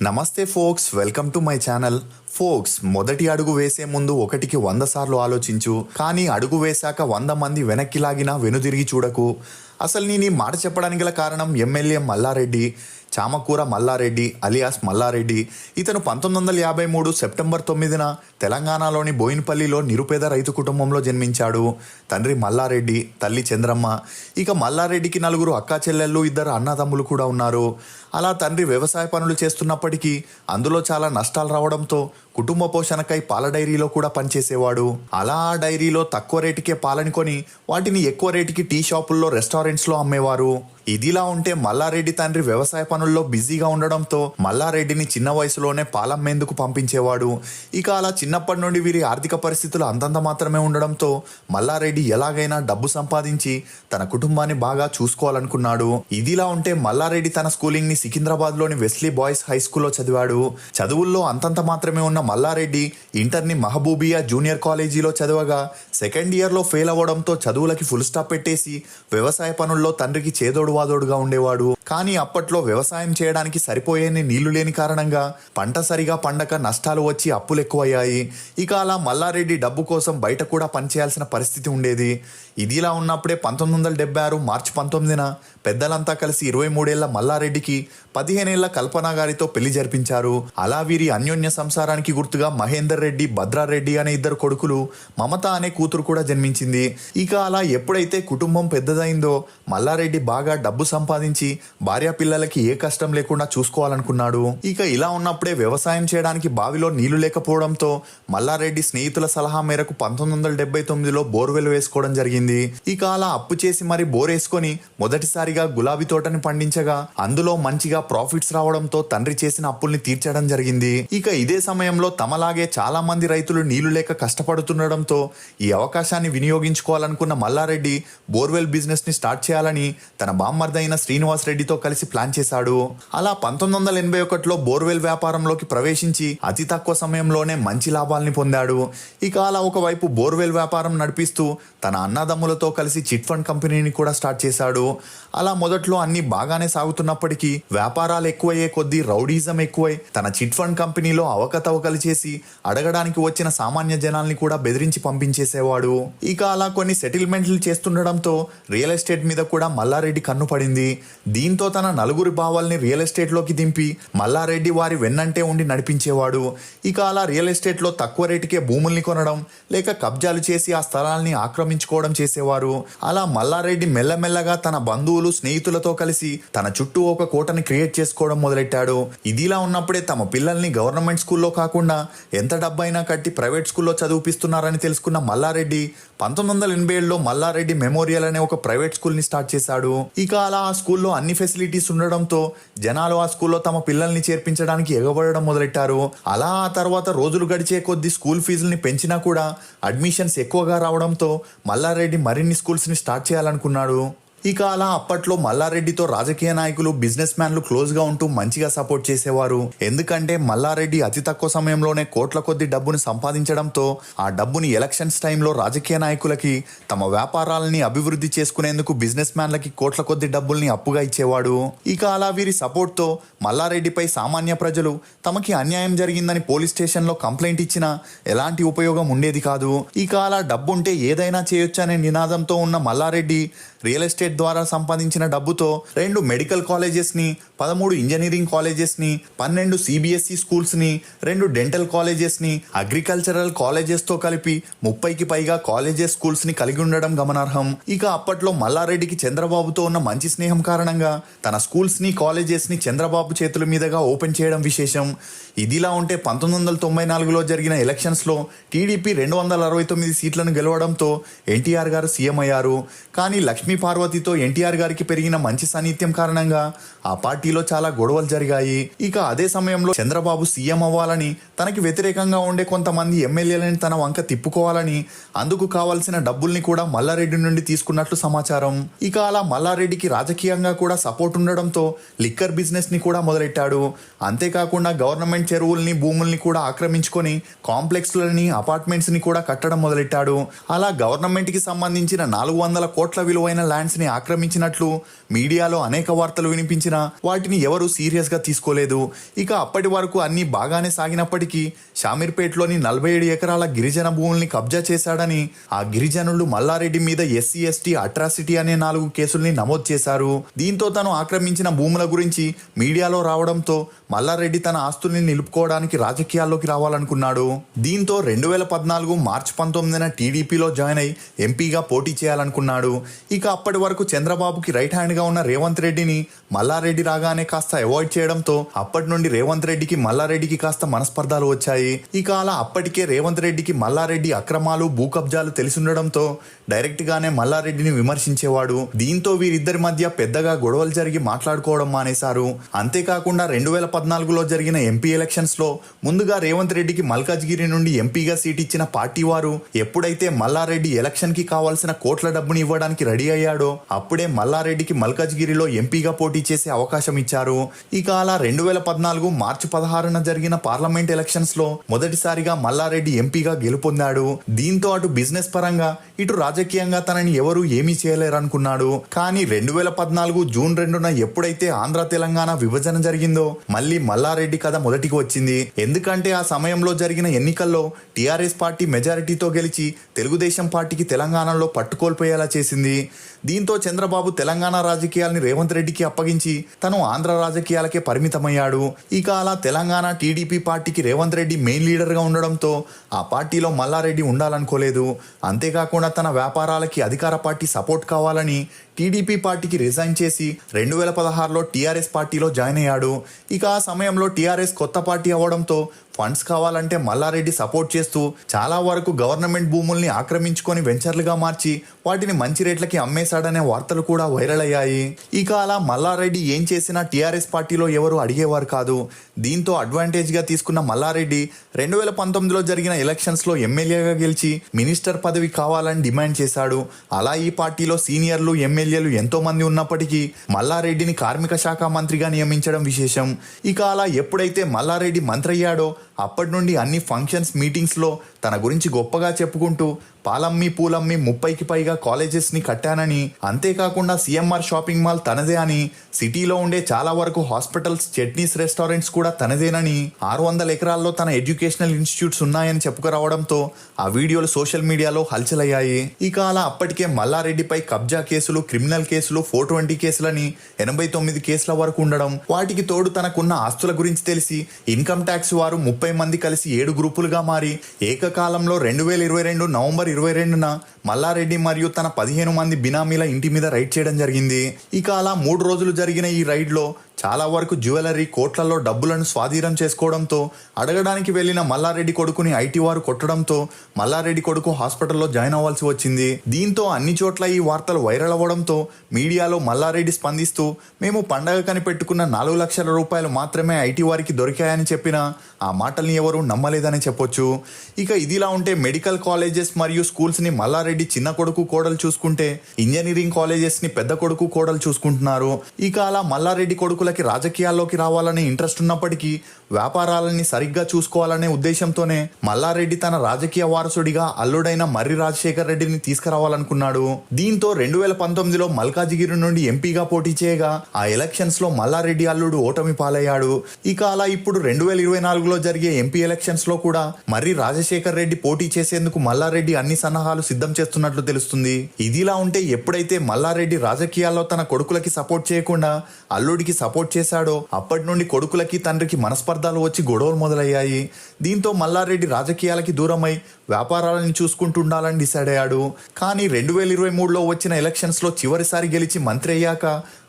నమస్తే folks, welcome to my channel. Folks, మొదటి అడుగు వేసే ముందు 1కి 100 సార్లు ఆలోచించు, కానీ అడుగు వేశాక 100 మంది వెనక్కి లాగినా వెనుదిరిగి చూడకు. అసలు నేను ఈ మాట చెప్పడానికి గల కారణం ఎమ్మెల్యే మల్లారెడ్డి, చామకూర మల్లారెడ్డి అలియాస్ మల్లారెడ్డి. ఇతను 1953 సెప్టెంబర్ 9న తెలంగాణలోని బోయినపల్లిలో నిరుపేద రైతు కుటుంబంలో జన్మించాడు. తండ్రి మల్లారెడ్డి, తల్లి చంద్రమ్మ. ఇక మల్లారెడ్డికి 4 అక్కా చెల్లెళ్ళు, 2 అన్నదమ్ములు కూడా ఉన్నారు. అలా తండ్రి వ్యవసాయ పనులు చేస్తున్నప్పటికీ అందులో చాలా నష్టాలు రావడంతో కుటుంబ పోషణకై పాల డైరీలో కూడా పనిచేసేవాడు. అలా ఆ డైరీలో తక్కువ రేటుకే పాలని కొని వాటిని ఎక్కువ రేటుకి టీ షాపుల్లో, రెస్టారెంట్స్లో అమ్మేవారు. ఇదిలా ఉంటే మల్లారెడ్డి తండ్రి వ్యవసాయ పనుల్లో బిజీగా ఉండడంతో మల్లారెడ్డిని చిన్న వయసులోనే పాలమ్మేందుకు పంపించేవాడు. ఇక అలా చిన్నప్పటి నుండి వీరి ఆర్థిక పరిస్థితులు అంతంత మాత్రమే ఉండడంతో మల్లారెడ్డి ఎలాగైనా డబ్బు సంపాదించి తన కుటుంబాన్ని బాగా చూసుకోవాలనుకున్నాడు. ఇదిలా ఉంటే మల్లారెడ్డి తన స్కూలింగ్ ని సికింద్రాబాద్లోని వెస్లీ బాయ్స్ హై స్కూల్లో చదివాడు. చదువుల్లో అంతంత మాత్రమే ఉన్న మల్లారెడ్డి ఇంటర్ని మహబూబియా జూనియర్ కాలేజీలో చదవగా సెకండ్ ఇయర్లో ఫెయిల్ అవ్వడంతో చదువులకి ఫుల్ స్టాప్ పెట్టేసి వ్యవసాయ పనుల్లో తండ్రికి చేదోడు వాదోడుగా ఉండేవాడు. కానీ అప్పట్లో వ్యవసాయం చేయడానికి సరిపోయేని నీళ్లు లేని కారణంగా పంట సరిగా పండక నష్టాలు వచ్చి అప్పులు ఎక్కువయ్యాయి. ఇక అలా మల్లారెడ్డి డబ్బు కోసం బయట కూడా పనిచేయాల్సిన పరిస్థితి ఉండేది. ఇదిలా ఉన్నప్పుడే 1976 మార్చి 19న పెద్దలంతా కలిసి 23 ఏళ్ల మల్లారెడ్డికి 15 ఏళ్ల కల్పన గారితో పెళ్లి జరిపించారు. అలా వీరి అన్యోన్య సంసారానికి గుర్తుగా మహేందర్ రెడ్డి, భద్రారెడ్డి అనే 2 కొడుకులు, మమత అనే కూతురు కూడా జన్మించింది. ఇక అలా ఎప్పుడైతే కుటుంబం పెద్దదైందో మల్లారెడ్డి బాగా డబ్బు సంపాదించి భార్య పిల్లలకి ఏ కష్టం లేకుండా చూసుకోవాలనుకున్నాడు. ఇక ఇలా ఉన్నప్పుడే వ్యవసాయం చేయడానికి బావిలో నీళ్లు లేకపోవడంతో మల్లారెడ్డి స్నేహితుల సలహా మేరకు 1979లో బోర్వెల్ వేసుకోవడం జరిగింది. ఇక అలా అప్పు చేసి మరి బోర్ వేసుకొని మొదటిసారిగా గులాబీ తోటని పండించగా అందులో మంచిగా ప్రాఫిట్స్ రావడంతో తండ్రి చేసిన అప్పుల్ని తీర్చడం జరిగింది. ఇక ఇదే సమయంలో తమలాగే చాలా మంది రైతులు నీళ్లు లేక కష్టపడుతుండడంతో ఈ అవకాశాన్ని వినియోగించుకోవాలనుకున్న మల్లారెడ్డి బోర్వెల్ బిజినెస్ ని స్టార్ట్ చేయాలని తన బామ్మర్దైన శ్రీనివాస్ రెడ్డితో కలిసి ప్లాన్ చేశాడు. అలా 1981లో బోర్వెల్ వ్యాపారంలోకి ప్రవేశించి అతి తక్కువ సమయంలోనే మంచి లాభాల్ని పొందాడు. ఇక అలా ఒకవైపు బోర్వెల్ వ్యాపారం నడిపిస్తూ తన అన్నదమ్ములతో కలిసి చిట్ ఫండ్ కంపెనీని కూడా స్టార్ట్ చేశాడు. అలా మొదట్లో అన్ని బాగానే సాగుతున్నప్పటికీ వ్యాపారాలు ఎక్కువయ్యే కొద్దీ రౌడీజం ఎక్కువై తన చిట్ ఫండ్ కంపెనీలో అవకతవకలు చేసి అడగడానికి వచ్చిన సామాన్య జనాల్ని కూడా బెదిరించి పంపించేసేవాడు. ఇక అలా కొన్ని సెటిల్మెంట్లు చేస్తుండడంతో రియల్ ఎస్టేట్ మీద కూడా మల్లారెడ్డి కన్ను పడింది. దీంతో తన 4 బావల్ని రియల్ ఎస్టేట్ లోకి దింపి మల్లారెడ్డి వారి వెన్నంటే ఉండి నడిపించేవాడు. ఇక అలా రియల్ ఎస్టేట్ లో తక్కువ రేటుకే భూముల్ని కొనడం లేక కబ్జాలు చేసి ఆ స్థలాల్ని ఆక్రమించుకోవడం చేసేవారు. అలా మల్లారెడ్డి మెల్లమెల్లగా తన బంధువులు, స్నేహితులతో కలిసి తన చుట్టూ ఒక కోటని క్రియేట్ చేసుకోవడం మొదలెట్టాడు. ఇదిలా ఉన్నప్పుడే తమ పిల్లల్ని గవర్నమెంట్ స్కూల్లో కాకుండా ఎంత డబ్బైనా కట్టి ప్రైవేట్ స్కూల్లో చదివిపిస్తున్నారని తెలుసుకున్న మల్లారెడ్డి 1987లో మల్లారెడ్డి మెమోరియల్ అనే ఒక ప్రైవేట్ స్కూల్ ని స్టార్ట్ చేశాడు. ఇక అలా ఆ స్కూల్లో అన్ని ఫెసిలిటీస్ ఉండడంతో జనాలు ఆ స్కూల్లో తమ పిల్లల్ని చేర్పించడానికి ఎగబడడం మొదలెట్టారు. అలా ఆ తర్వాత రోజులు గడిచే కొద్దీ స్కూల్ ఫీజుల్ని పెంచినా కూడా అడ్మిషన్స్ ఎక్కువగా రావడంతో మల్లారెడ్డి మరిన్ని స్కూల్స్ ని స్టార్ట్ చేయాలనుకున్నాడు. ఇక అలా అప్పట్లో మల్లారెడ్డితో రాజకీయ నాయకులు, బిజినెస్ మ్యాన్లు క్లోజ్ గా ఉంటూ మంచిగా సపోర్ట్ చేసేవారు. ఎందుకంటే మల్లారెడ్డి అతి తక్కువ సమయంలోనే కోట్ల కొద్ది డబ్బును సంపాదించడంతో ఆ డబ్బుని ఎలక్షన్స్ టైంలో రాజకీయ నాయకులకి తమ వ్యాపారాలని అభివృద్ధి చేసుకునేందుకు బిజినెస్ మ్యాన్లకి కోట్ల కొద్ది డబ్బుల్ని అప్పుగా ఇచ్చేవాడు. ఇక అలా వీరి సపోర్ట్ తో మల్లారెడ్డిపై సామాన్య ప్రజలు తమకి అన్యాయం జరిగిందని పోలీస్ స్టేషన్ లో కంప్లైంట్ ఇచ్చినా ఎలాంటి ఉపయోగం ఉండేది కాదు. ఇక అలా డబ్బుంటే ఏదైనా చేయొచ్చు అనే నినాదంతో ఉన్న మల్లారెడ్డి రియల్ ఎస్టేట్ ద్వారా సంపాదించిన డబ్బుతో 2 మెడికల్ కాలేజెస్ ని, 13 ఇంజనీరింగ్ కాలేజెస్ ని, 12 CBSE స్కూల్స్ ని, 2 డెంటల్ కాలేజెస్ ని, అగ్రికల్చరల్ కాలేజెస్ తో కలిపి 30కి పైగా కాలేజెస్, స్కూల్స్ ని కలిగి ఉండడం గమనార్హం. ఇక అప్పట్లో మల్లారెడ్డికి చంద్రబాబుతో ఉన్న మంచి స్నేహం కారణంగా తన స్కూల్స్ ని, కాలేజెస్ ని చంద్రబాబు చేతుల మీదుగా ఓపెన్ చేయడం విశేషం. ఇదిలా ఉంటే 1994లో జరిగిన ఎలక్షన్స్ లో టీడీపీ 269 సీట్లను గెలవడంతో ఎన్టీఆర్ గారు సీఎం అయ్యారు. కానీ లక్ష్మీ పార్వతితో ఎన్టీఆర్ గారికి పెరిగిన మంచి సాన్నిధ్యం కారణంగా ఆ పార్టీలో చాలా గొడవలు జరిగాయి. ఇక అదే సమయంలో చంద్రబాబు సీఎం అవ్వాలని, తనకి వ్యతిరేకంగా ఉండే కొంతమంది ఎమ్మెల్యేలని తన వంక తిప్పుకోవాలని, అందుకు కావాల్సిన డబ్బుల్ని కూడా మల్లారెడ్డి నుండి తీసుకున్నట్లు సమాచారం. ఇక అలా మల్లారెడ్డికి రాజకీయంగా కూడా సపోర్ట్ ఉండడంతో లిక్కర్ బిజినెస్ ని కూడా మొదలెట్టాడు. అంతేకాకుండా గవర్నమెంట్ చెరువుల్ని, భూముల్ని కూడా ఆక్రమించుకొని కాంప్లెక్స్లని, అపార్ట్మెంట్స్ ని కూడా కట్టడం మొదలెట్టాడు. అలా గవర్నమెంట్ కి సంబంధించిన 400 కోట్ల విలువైన విలువైన ల్యాండ్స్ ని ఆక్రమించినట్లు మీడియాలో అనేక వార్తలు వినిపించినా వాటిని ఎవరూ సీరియస్ గా తీసుకోలేదు. ఇక అప్పటి వరకు అన్ని బాగానే సాగినప్పటికీ షామీర్పేటలోని 47 ఎకరాల గిరిజన భూముల్ని కబ్జా చేశాడని ఆ గిరిజనులు మల్లారెడ్డి మీద ఎస్సీ ఎస్టీ అట్రాసిటీ అనే 4 కేసుల్ని నమోదు చేశారు. దీంతో తను ఆక్రమించిన భూముల గురించి మీడియాలో రావడంతో మల్లారెడ్డి తన ఆస్తుల్ని నిలుపుకోవడానికి రాజకీయాల్లోకి రావాలనుకున్నాడు. దీంతో 2014 మార్చి 19న టీడీపీలో జాయిన్ అయి ఎంపీగా పోటీ చేయాలనుకున్నాడు. ఇక అప్పటి వరకు చంద్రబాబుకి రైట్ హ్యాండ్ గా ఉన్న రేవంత్ రెడ్డిని మల్లారెడ్డి రాగానే కాస్త అవాయిడ్ చేయడంతో అప్పటి నుండి రేవంత్ రెడ్డికి మల్లారెడ్డికి కాస్త మనస్పర్ధాలు వచ్చాయి. ఇక అలా అప్పటికే రేవంత్ రెడ్డికి మల్లారెడ్డి అక్రమాలు భూ కబ్జాలు తెలిసుండడంతో డైరెక్ట్ గానే మల్లారెడ్డిని విమర్శించేవాడు. దీంతో వీరిద్దరి మధ్య పెద్దగా గొడవలు జరిగి మాట్లాడుకోవడం మానేశారు. అంతేకాకుండా 2014లో జరిగిన ఎంపీ ఎలక్షన్స్ లో ముందుగా రేవంత్ రెడ్డికి మల్కాజ్గిరి నుండి ఎంపీగా సీట్ ఇచ్చిన పార్టీ వారు ఎప్పుడైతే మల్లారెడ్డి ఎలక్షన్ కి కావాల్సిన కోట్ల డబ్బుని ఇవ్వడానికి రెడీ అయ్యాడో అప్పుడే మల్లారెడ్డికి మల్కాజ్గిరిలో ఎంపీగా పోటీ చేసే అవకాశం ఇచ్చారు. ఇక అలా 2014 మార్చి 16న జరిగిన పార్లమెంట్ ఎలక్షన్స్ లో మొదటిసారిగా మల్లారెడ్డి ఎంపీగా గెలుపొందాడు. దీంతో అటు బిజినెస్ పరంగా ఇటు రాజకీయంగా తనని ఎవరూ ఏమీ చేయలేరనుకున్నాడు. కానీ 2014 జూన్ 2న ఎప్పుడైతే ఆంధ్ర తెలంగాణ విభజన జరిగిందో మళ్ళీ మల్లారెడ్డి కథ మొదటికి వచ్చింది. ఎందుకంటే ఆ సమయంలో జరిగిన ఎన్నికల్లో టీఆర్ఎస్ పార్టీ మెజారిటీతో గెలిచి తెలుగుదేశం పార్టీకి తెలంగాణలో పట్టుకోల్పోయేలా చేసింది. దీంతో చంద్రబాబు తెలంగాణ రాజకీయాల్ని రేవంత్ రెడ్డికి అప్పగించి తను ఆంధ్ర రాజకీయాలకే పరిమితమయ్యాడు. ఇక అలా తెలంగాణ టీడీపీ పార్టీకి రేవంత్ రెడ్డి మెయిన్ లీడర్ గా ఉండడంతో ఆ పార్టీలో మల్లారెడ్డి ఉండాలనుకోలేదు. అంతేకాకుండా తన వ్యాపారాలకి అధికార పార్టీ సపోర్ట్ కావాలని టీడీపీ పార్టీకి రిజైన్ చేసి 2016లో టీఆర్ఎస్ పార్టీలో జాయిన్ అయ్యాడు. ఇక ఆ సమయంలో టీఆర్ఎస్ కొత్త పార్టీ అవ్వడంతో ఫండ్స్ కావాలంటే మల్లారెడ్డి సపోర్ట్ చేస్తూ చాలా వరకు గవర్నమెంట్ భూముల్ని ఆక్రమించుకొని వెంచర్లుగా మార్చి వాటిని మంచి రేట్లకి అమ్మేశాడనే వార్తలు కూడా వైరల్ అయ్యాయి. ఇక అలా మల్లారెడ్డి ఏం చేసినా టీఆర్ఎస్ పార్టీలో ఎవరు అడిగేవారు కాదు. దీంతో అడ్వాంటేజ్ గా తీసుకున్న మల్లారెడ్డి 2019లో జరిగిన ఎలక్షన్స్ లో ఎమ్మెల్యేగా గెలిచి మినిస్టర్ పదవి కావాలని డిమాండ్ చేశాడు. అలా ఈ పార్టీలో సీనియర్లు ఎమ్మెల్యేలు ఎంతో మంది ఉన్నప్పటికీ మల్లారెడ్డిని కార్మిక శాఖ మంత్రిగా నియమించడం విశేషం. ఇక అలా ఎప్పుడైతే మల్లారెడ్డి మంత్రి అయ్యాడో అప్పటి నుండి అన్ని ఫంక్షన్స్ మీటింగ్స్ లో తన గురించి గొప్పగా చెప్పుకుంటూ పాలమ్మి పూలమ్మి 30కి పైగా కాలేజెస్ ని కట్టానని, అంతేకాకుండా సిఎంఆర్ షాపింగ్ మాల్ తనదే అని, సిటీలో ఉండే చాలా వరకు హాస్పిటల్స్, చట్నీస్, రెస్టారెంట్స్ కూడా తనదేనని, 600 ఎకరాల్లో తన ఎడ్యుకేషనల్ ఇన్స్టిట్యూట్స్ ఉన్నాయని చెప్పుకురావడంతో ఆ వీడియోలు సోషల్ మీడియాలో హల్చలయ్యాయి. ఇక అలా అప్పటికే మల్లారెడ్డిపై కబ్జా కేసులు, క్రిమినల్ కేసులు, 420 కేసులని 89 కేసుల వరకు ఉండడం, వాటికి తోడు తనకున్న ఆస్తుల గురించి తెలిసి ఇన్కమ్ ట్యాక్స్ వారు 30 మంది కలిసి 7 గ్రూపులుగా మారి ఏకకాలంలో 2022 నవంబర్ 22న మల్లారెడ్డి మరియు తన 15 మంది బినామీల ఇంటి మీద రైడ్ చేయడం జరిగింది. ఇక అలా 3 రోజులు జరిగిన ఈ రైడ్ లో చాలా వరకు జ్యువెలరీ, కోట్లలో డబ్బులను స్వాధీనం చేసుకోవడంతో అడగడానికి వెళ్లిన మల్లారెడ్డి కొడుకుని ఐటీ వారు కొట్టడంతో మల్లారెడ్డి కొడుకు హాస్పిటల్లో జాయిన్ అవ్వాల్సి వచ్చింది. దీంతో అన్ని చోట్ల ఈ వార్తలు వైరల్ అవ్వడంతో మీడియాలో మల్లారెడ్డి స్పందిస్తూ మేము పండగ కనిపెట్టుకున్న 4 లక్షల రూపాయలు మాత్రమే ఐటీ వారికి దొరికాయని చెప్పినా ఆ మాటల్ని ఎవరు నమ్మలేదని చెప్పొచ్చు. ఇక ఇదిలా ఉంటే మెడికల్ కాలేజెస్ మరియు స్కూల్స్ ని మల్లారెడ్డి చిన్న కొడుకు కోడలు చూసుకుంటే ఇంజనీరింగ్ కాలేజెస్ ని పెద్ద కొడుకు కోడలు చూసుకుంటున్నారు. ఇక అలా మల్లారెడ్డి కొడుకులకి రాజకీయాల్లోకి రావాలనే ఇంట్రెస్ట్ ఉన్నప్పటికీ వ్యాపారాలని సరిగ్గా చూసుకోవాలనే ఉద్దేశంతోనే మల్లారెడ్డి తన రాజకీయ వారసుడిగా అల్లుడైన మర్రి రాజశేఖర్ రెడ్డిని తీసుకురావాలనుకున్నాడు. దీంతో 2019లో మల్కాజిగిరి నుండి ఎంపీగా పోటీ చేయగా ఆ ఎలక్షన్స్ లో మల్లారెడ్డి అల్లుడు ఓటమి పాలయ్యాడు. ఇక అలా ఇప్పుడు 2024లో జరిగే ఎంపీ ఎలక్షన్స్ లో కూడా మర్రి రాజశేఖర్ రెడ్డి పోటీ చేసేందుకు మల్లారెడ్డి అన్ని సన్నాహాలు సిద్ధం చేస్తున్నట్లు తెలుస్తుంది. ఇదిలా ఉంటే ఎప్పుడైతే మల్లారెడ్డి రాజకీయాల్లో తన కొడుకులకి సపోర్ట్ చేయకుండా అల్లుడికి సపోర్ట్ చేశాడో అప్పటి నుండి కొడుకులకి తండ్రికి మనస్పర్ధాలు వచ్చి గొడవలు మొదలయ్యాయి. దీంతో మల్లారెడ్డి రాజకీయాలకి దూరమై వ్యాపారాలను చూసుకుంటుండాలని డిసైడ్ అయ్యాడు. కానీ 2023లో వచ్చిన ఎలక్షన్స్ లో చివరిసారి గెలిచి మంత్రి అయ్యాక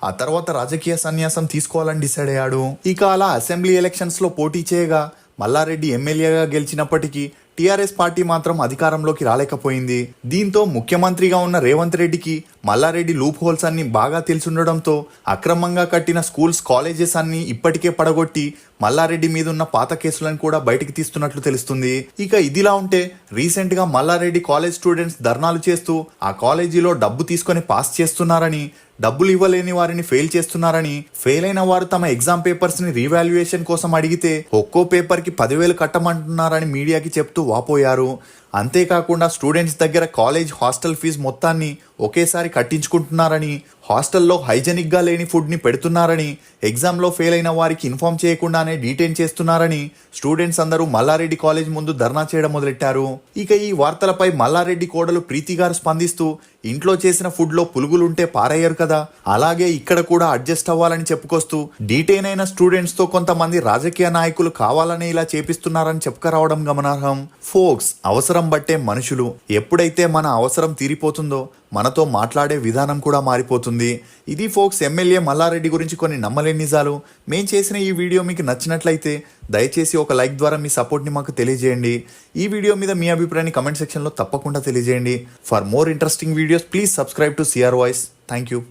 ఆ తర్వాత రాజకీయ సన్యాసం తీసుకోవాలని డిసైడ్ అయ్యాడు. ఇక అలా అసెంబ్లీ ఎలక్షన్స్ లో పోటీ చేయగా మల్లారెడ్డి ఎమ్మెల్యేగా గెలిచినప్పటికీ టీఆర్ఎస్ పార్టీ మాత్రం అధికారంలోకి రాలేకపోయింది. దీంతో ముఖ్యమంత్రిగా ఉన్న రేవంత్ రెడ్డికి మల్లారెడ్డి లూప్ హోల్స్ అన్ని బాగా తెలిసుండడంతో అక్రమంగా కట్టిన స్కూల్స్, కాలేజెస్ అన్ని ఇప్పటికే పడగొట్టి మల్లారెడ్డి మీద ఉన్న పాత కేసులను కూడా బయటికి తీస్తున్నట్లు తెలుస్తుంది. ఇక ఇదిలా ఉంటే రీసెంట్ గా మల్లారెడ్డి కాలేజ్ స్టూడెంట్స్ ధర్నాలు చేస్తూ ఆ కాలేజీలో డబ్బు తీసుకొని పాస్ చేస్తున్నారని, డబ్బులు ఇవ్వలేని వారిని ఫెయిల్ చేస్తున్నారని, ఫెయిల్ అయిన వారు తమ ఎగ్జామ్ పేపర్స్ ని రీవాల్యుయేషన్ కోసం అడిగితే ఒక్కో పేపర్ కి 10,000 కట్టమంటున్నారని మీడియాకి చెప్తూ వాపోయారు. అంతేకాకుండా స్టూడెంట్స్ దగ్గర కాలేజ్ హాస్టల్ ఫీజు మొత్తాన్ని ఒకేసారి కట్టించుకుంటున్నారని, హాస్టల్లో హైజెనిక్గా లేని ఫుడ్ని పెడుతున్నారని, ఎగ్జామ్లో ఫెయిల్ అయిన వారికి ఇన్ఫార్మ్ చేయకుండానే డీటైన్ చేస్తున్నారని స్టూడెంట్స్ అందరూ మల్లారెడ్డి కాలేజ్ ముందు ధర్నా చేయడం మొదలెట్టారు. ఇక ఈ వార్తలపై మల్లారెడ్డి కోడలు ప్రీతి గారు స్పందిస్తూ, ఇంట్లో చేసిన ఫుడ్లో పురుగులుంటే పారేయరు కదా, అలాగే ఇక్కడ కూడా అడ్జస్ట్ అవ్వాలని చెప్పుకొస్తూ డీటైన్ అయిన స్టూడెంట్స్తో కొంతమంది రాజకీయ నాయకులు కావాలనే ఇలా చేపిస్తున్నారని చెప్పుకరావడం గమనార్హం. ఫోక్స్, అవసరం బట్టే మనుషులు. ఎప్పుడైతే మన అవసరం తీరిపోతుందో మనతో మాట్లాడే విధానం కూడా మారిపోతుంది. ఇది ఫోక్స్ ఎమ్మెల్యే మల్లారెడ్డి గురించి కొన్ని నమ్మలేని నిజాలు. మేం చేసిన ఈ వీడియో మీకు నచ్చినట్లయితే దయచేసి ఒక లైక్ ద్వారా మీ సపోర్ట్ని మాకు తెలియజేయండి. ఈ వీడియో మీద మీ అభిప్రాయాన్ని కమెంట్ సెక్షన్లో తప్పకుండా తెలియజేయండి. For more interesting videos please subscribe to CR voice. Thank you.